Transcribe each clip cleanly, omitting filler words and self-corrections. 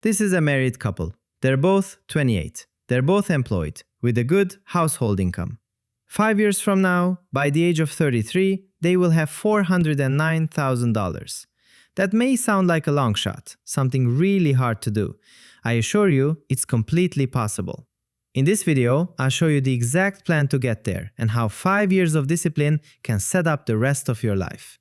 This is a married couple. They're both 28. They're both employed, with a good household income. 5 years from now, by the age of 33, they will have $409,000. That may sound like a long shot, something really hard to do. I assure you, it's completely possible. In this video, I'll show you the exact plan to get there and how 5 years of discipline can set up the rest of your life.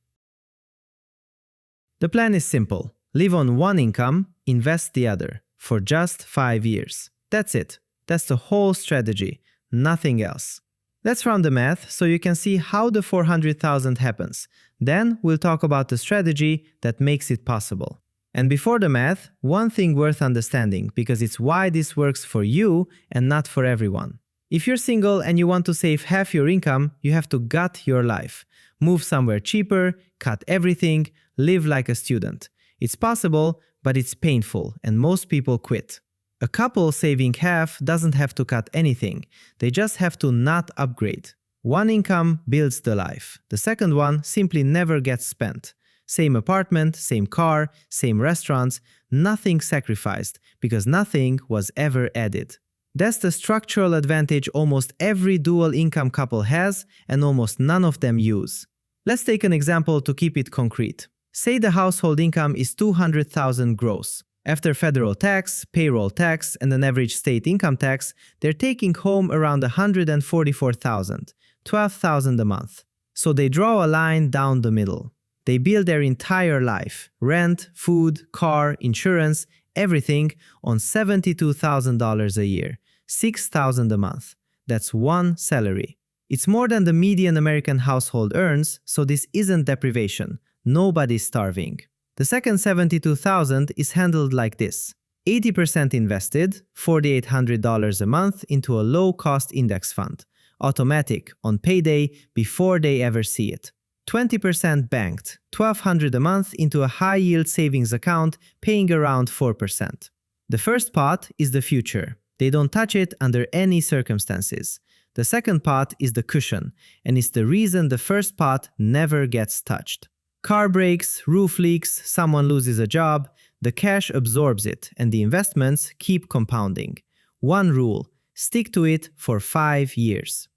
The plan is simple. Live on one income, invest the other, for just 5 years. That's it. That's the whole strategy, nothing else. Let's run the math so you can see how the 400,000 happens. Then we'll talk about the strategy that makes it possible. And before the math, one thing worth understanding, because it's why this works for you and not for everyone. If you're single and you want to save half your income, you have to gut your life. Move somewhere cheaper, cut everything, live like a student. It's possible, but it's painful, and most people quit. A couple saving half doesn't have to cut anything. They just have to not upgrade. One income builds the life. The second one simply never gets spent. Same apartment, same car, same restaurants, nothing sacrificed, because nothing was ever added. That's the structural advantage almost every dual income couple has and almost none of them use. Let's take an example to keep it concrete. Say the household income is $200,000 gross. After federal tax, payroll tax, and an average state income tax, they're taking home around $144,000, $12,000 a month. So they draw a line down the middle. They build their entire life, rent, food, car, insurance, everything on $72,000 a year, $6,000 a month. That's one salary. It's more than the median American household earns, so this isn't deprivation. Nobody's starving. The second $72,000 is handled like this. 80% invested, $4,800 a month into a low-cost index fund. Automatic, on payday, before they ever see it. 20% banked, $1,200 a month into a high-yield savings account, paying around 4%. The first pot is the future. They don't touch it under any circumstances. The second pot is the cushion, and it's the reason the first pot never gets touched. Car breaks, roof leaks, someone loses a job, the cash absorbs it, and the investments keep compounding. One rule: stick to it for 5 years.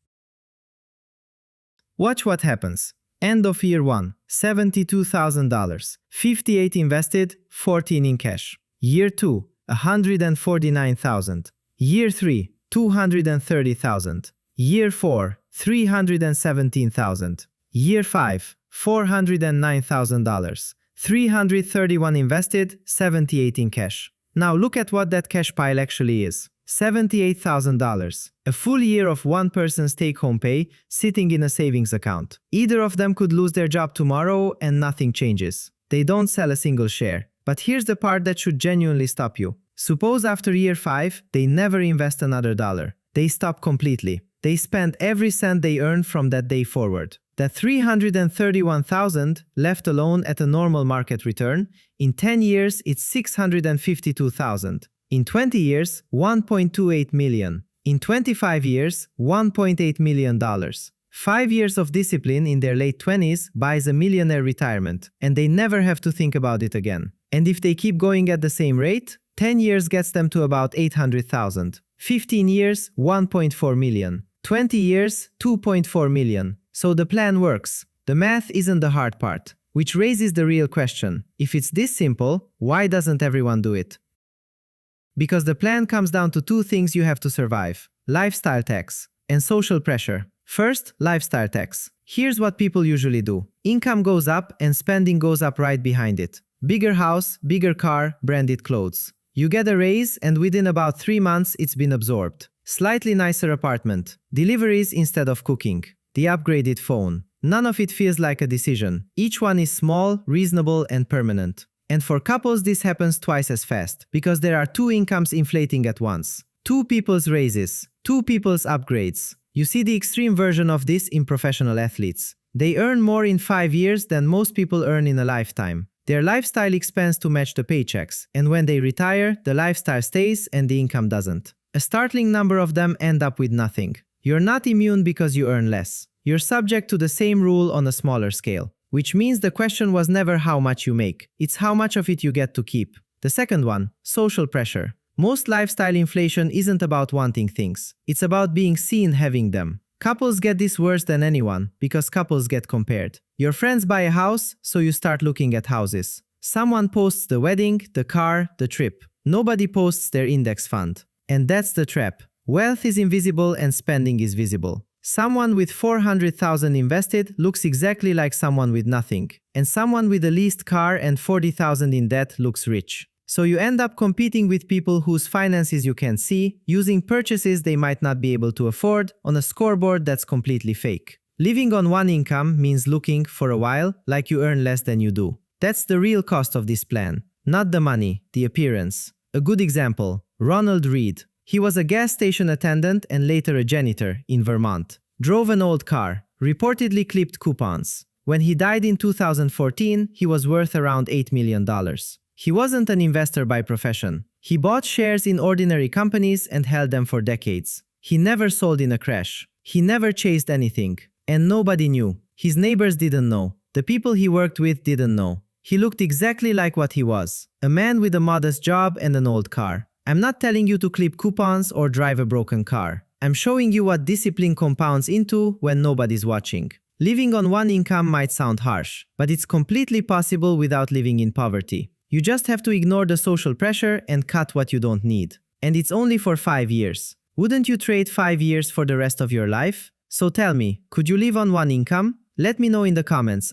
Watch what happens. End of year 1, $72,000. 58 invested, 14 in cash. Year 2, $149,000. Year 3, $230,000. Year 4, $317,000. Year 5, $409,000. 331 invested, 78 in cash. Now look at what that cash pile actually is. $78,000. A full year of one person's take-home pay sitting in a savings account. Either of them could lose their job tomorrow and nothing changes. They don't sell a single share. But here's the part that should genuinely stop you. Suppose after year 5, they never invest another dollar. They stop completely. They spend every cent they earn from that day forward. That $331,000 left alone at a normal market return, in 10 years it's $652,000. In 20 years, $1.28 million. In 25 years, $1.8 million. 5 years of discipline in their late 20s buys a millionaire retirement, and they never have to think about it again. And if they keep going at the same rate, 10 years gets them to about $800,000. 15 years, $1.4 million. 20 years, $2.4 million. So the plan works. The math isn't the hard part, which raises the real question. If it's this simple, why doesn't everyone do it? Because the plan comes down to two things you have to survive: lifestyle tax and social pressure. First, lifestyle tax. Here's what people usually do. Income goes up and spending goes up right behind it. Bigger house, bigger car, branded clothes. You get a raise and within about 3 months it's been absorbed. Slightly nicer apartment. Deliveries instead of cooking. The upgraded phone. None of it feels like a decision. Each one is small, reasonable, and permanent. And for couples this happens twice as fast, because there are 2 incomes inflating at once. 2 people's raises. 2 people's upgrades. You see the extreme version of this in professional athletes. They earn more in 5 years than most people earn in a lifetime. Their lifestyle expands to match the paychecks, and when they retire, the lifestyle stays and the income doesn't. A startling number of them end up with nothing. You're not immune because you earn less. You're subject to the same rule on a smaller scale. Which means the question was never how much you make, it's how much of it you get to keep. The second one, social pressure. Most lifestyle inflation isn't about wanting things. It's about being seen having them. Couples get this worse than anyone because couples get compared. Your friends buy a house, so you start looking at houses. Someone posts the wedding, the car, the trip. Nobody posts their index fund. And that's the trap. Wealth is invisible and spending is visible. Someone with 400,000 invested looks exactly like someone with nothing. And someone with a leased car and 40,000 in debt looks rich. So you end up competing with people whose finances you can see, using purchases they might not be able to afford on a scoreboard that's completely fake. Living on one income means looking, for a while, like you earn less than you do. That's the real cost of this plan. Not the money, the appearance. A good example, Ronald Reed. He was a gas station attendant and later a janitor in Vermont. Drove an old car, reportedly clipped coupons. When he died in 2014, he was worth around $8 million. He wasn't an investor by profession. He bought shares in ordinary companies and held them for decades. He never sold in a crash. He never chased anything. And nobody knew. His neighbors didn't know. The people he worked with didn't know. He looked exactly like what he was. A man with a modest job and an old car. I'm not telling you to clip coupons or drive a broken car. I'm showing you what discipline compounds into when nobody's watching. Living on one income might sound harsh, but it's completely possible without living in poverty. You just have to ignore the social pressure and cut what you don't need. And it's only for 5 years. Wouldn't you trade 5 years for the rest of your life? So tell me, could you live on one income? Let me know in the comments.